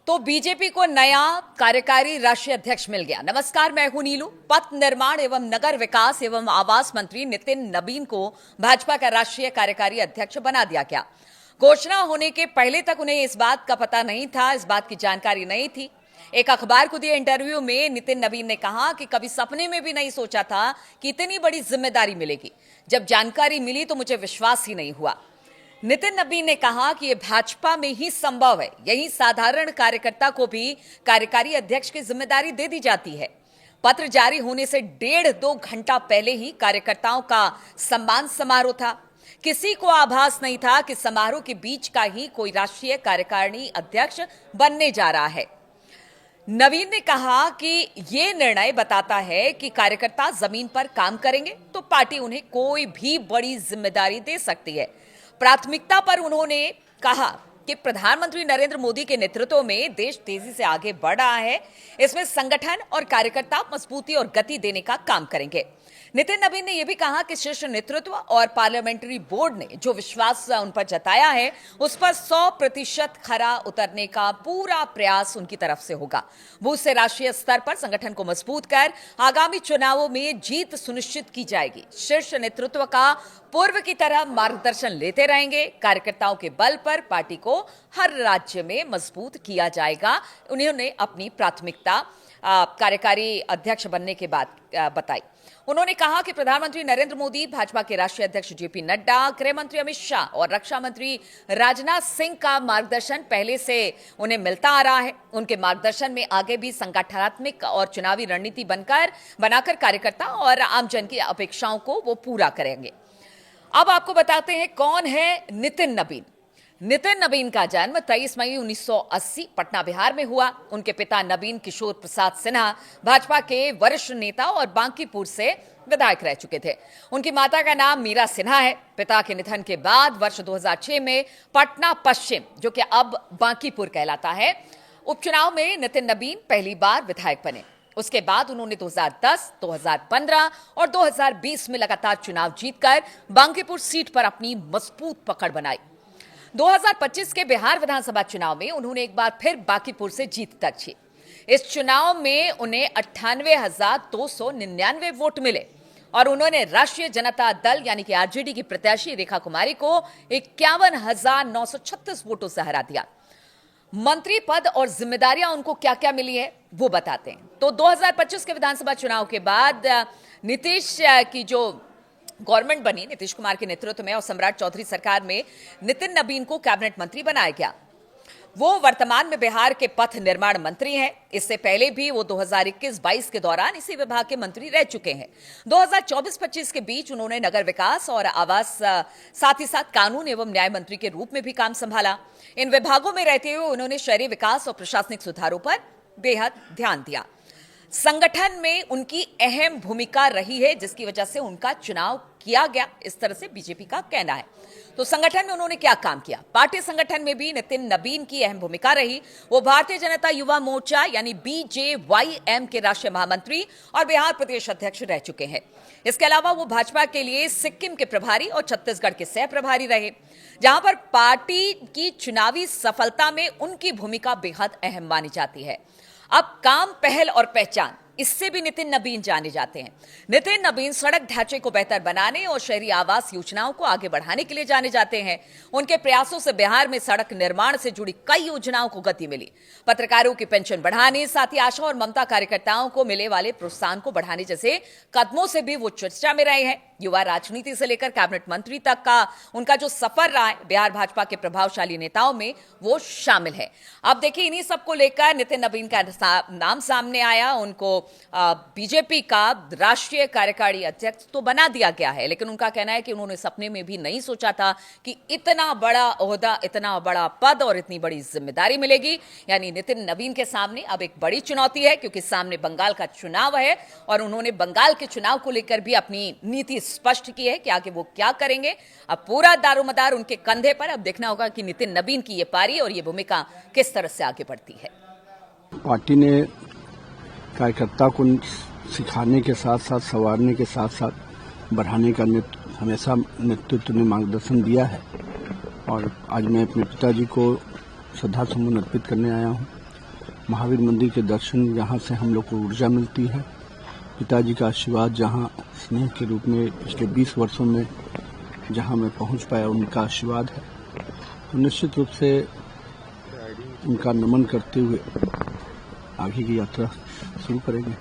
तो बीजेपी को नया कार्यकारी राष्ट्रीय अध्यक्ष मिल गया। नमस्कार, मैं हूं नीलू। पथ निर्माण एवं नगर विकास एवं आवास मंत्री नितिन नबीन को भाजपा का राष्ट्रीय कार्यकारी अध्यक्ष बना दिया गया। घोषणा होने के पहले तक उन्हें इस बात का पता नहीं था, इस बात की जानकारी नहीं थी। एक अखबार को दिए इंटरव्यू में नितिन नबीन ने कहा कि कभी सपने में भी नहीं सोचा था कि इतनी बड़ी जिम्मेदारी मिलेगी। जब जानकारी मिली तो मुझे विश्वास ही नहीं हुआ। नितिन नबीन ने कहा कि यह भाजपा में ही संभव है, यही साधारण कार्यकर्ता को भी कार्यकारी अध्यक्ष की जिम्मेदारी दे दी जाती है। पत्र जारी होने से 1.5-2 घंटा पहले ही कार्यकर्ताओं का सम्मान समारोह था। किसी को आभास नहीं था कि समारोह के बीच का ही कोई राष्ट्रीय कार्यकारिणी अध्यक्ष बनने जा रहा है। नवीन ने कहा कि यह निर्णय बताता है कि कार्यकर्ता जमीन पर काम करेंगे तो पार्टी उन्हें कोई भी बड़ी जिम्मेदारी दे सकती है। प्राथमिकता पर उन्होंने कहा कि प्रधानमंत्री नरेंद्र मोदी के नेतृत्व में देश तेजी से आगे बढ़ रहा है। इसमें संगठन और कार्यकर्ता मजबूती और गति देने का काम करेंगे। नितिन नबीन ने यह भी कहा कि शीर्ष नेतृत्व और पार्लियामेंट्री बोर्ड ने जो विश्वास उन पर जताया है उस पर 100% खरा उतरने का पूरा प्रयास उनकी तरफ से होगा। बूथ से राष्ट्रीय स्तर पर संगठन को मजबूत कर आगामी चुनावों में जीत सुनिश्चित की जाएगी। शीर्ष नेतृत्व का पूर्व की तरह मार्गदर्शन लेते रहेंगे। कार्यकर्ताओं के बल पर पार्टी को हर राज्य में मजबूत किया जाएगा। उन्होंने अपनी प्राथमिकता कार्यकारी अध्यक्ष बनने के बाद बताई। उन्होंने कहा कि प्रधानमंत्री नरेंद्र मोदी, भाजपा के राष्ट्रीय अध्यक्ष जेपी नड्डा, गृह मंत्री अमित शाह और रक्षा मंत्री राजनाथ सिंह का मार्गदर्शन पहले से उन्हें मिलता आ रहा है। उनके मार्गदर्शन में आगे भी संगठनात्मक और चुनावी रणनीति बनाकर कार्यकर्ता और आमजन की अपेक्षाओं को वो पूरा करेंगे। अब आपको बताते हैं कौन है नितिन नबीन। नितिन नबीन का जन्म 23 मई 1980 पटना बिहार में हुआ। उनके पिता नबीन किशोर प्रसाद सिन्हा भाजपा के वरिष्ठ नेता और बांकीपुर से विधायक रह चुके थे। उनकी माता का नाम मीरा सिन्हा है। पिता के निधन के बाद वर्ष 2006 में पटना पश्चिम, जो कि अब बांकीपुर कहलाता है, उपचुनाव में नितिन नबीन पहली बार विधायक बने। उसके बाद उन्होंने 2010, 2015 और 2020 में लगातार चुनाव जीतकर बांकीपुर सीट पर अपनी मजबूत पकड़ बनाई। 2025 के बिहार विधानसभा चुनाव में उन्होंने एक बार फिर बांकीपुर से जीत दर्ज की। इस चुनाव में उन्हें 98,299 वोट मिले और उन्होंने राष्ट्रीय जनता दल यानी कि आरजेडी की प्रत्याशी रेखा कुमारी को 51,936 वोटों से हरा दिया। मंत्री पद और जिम्मेदारियां उनको क्या क्या मिली है वो बताते हैं। तो 2025 के विधानसभा चुनाव के बाद नीतीश की जो गवर्नमेंट बनी, नीतीश कुमार के नेतृत्व में और सम्राट चौधरी सरकार में नितिन नबीन को कैबिनेट मंत्री बनाया गया। वो वर्तमान में बिहार के पथ निर्माण मंत्री हैं। इससे पहले भी वो 2021-22 के दौरान इसी विभाग के मंत्री रह चुके हैं। 2024-25 के बीच उन्होंने नगर विकास और आवास, साथ ही साथ कानून एवं न्याय मंत्री के रूप में भी काम संभाला। इन विभागों में रहते हुए उन्होंने शहरी विकास और प्रशासनिक सुधारों पर बेहद ध्यान दिया। संगठन में उनकी अहम भूमिका रही है, जिसकी वजह से उनका चुनाव किया गया, इस तरह से बीजेपी का कहना है। तो संगठन में उन्होंने क्या काम किया? पार्टी संगठन में भी नितिन नबीन की अहम भूमिका रही। वो भारतीय जनता युवा मोर्चा यानी BJYM के राष्ट्रीय महामंत्री और बिहार प्रदेश अध्यक्ष रह चुके हैं। इसके अलावा वो भाजपा के लिए सिक्किम के प्रभारी और छत्तीसगढ़ के सह प्रभारी रहे, जहां पर पार्टी की चुनावी सफलता में उनकी भूमिका बेहद अहम मानी जाती है। अब काम, पहल और पहचान, इससे भी नितिन नबीन जाने जाते हैं। नितिन नबीन सड़क ढांचे को बेहतर बनाने और शहरी आवास योजनाओं को आगे बढ़ाने के लिए जाने जाते हैं। उनके प्रयासों से बिहार में सड़क निर्माण से जुड़ी कई योजनाओं को गति मिली। पत्रकारों की पेंशन बढ़ाने, साथ ही आशा और ममता कार्यकर्ताओं को मिले वाले प्रोत्साहन को बढ़ाने जैसे कदमों से भी वो चर्चा में रहे हैं। युवा राजनीति से लेकर कैबिनेट मंत्री तक का उनका जो सफर रहा है बिहार भाजपा के प्रभावशाली नेताओं में, वो शामिल है। अब देखिए, इन्हीं सबको लेकर नितिन नबीन का नाम सामने आया। उनको बीजेपी का राष्ट्रीय कार्यकारी अध्यक्ष तो बना दिया गया है, लेकिन उनका कहना है कि उन्होंने सपने में भी नहीं सोचा था कि इतना बड़ा ओहदा, इतना बड़ा पद और इतनी बड़ी जिम्मेदारी मिलेगी। यानी नितिन नबीन के सामने अब एक बड़ी चुनौती है, क्योंकि सामने बंगाल का चुनाव है और उन्होंने बंगाल के चुनाव को लेकर भी अपनी नीति स्पष्ट की है कि आगे वो क्या करेंगे। अब पूरा दारोमदार उनके कंधे पर। अब देखना होगा कि नितिन नबीन की ये पारी और ये भूमिका किस तरह से आगे बढ़ती है। पार्टी ने कार्यकर्ता को सिखाने के साथ साथ, संवारने के साथ साथ बढ़ाने का हमेशा नेतृत्व ने मार्गदर्शन दिया है। और आज मैं अपने पिताजी को श्रद्धा सुमन अर्पित करने आया हूँ। महावीर मंदिर के दर्शन यहाँ से हम लोग को ऊर्जा मिलती है। पिताजी का आशीर्वाद जहाँ स्नेह के रूप में पिछले 20 वर्षों में जहाँ मैं पहुँच पाया, उनका आशीर्वाद है। तो निश्चित रूप से उनका नमन करते हुए आगे की यात्रा शुरू करेंगे।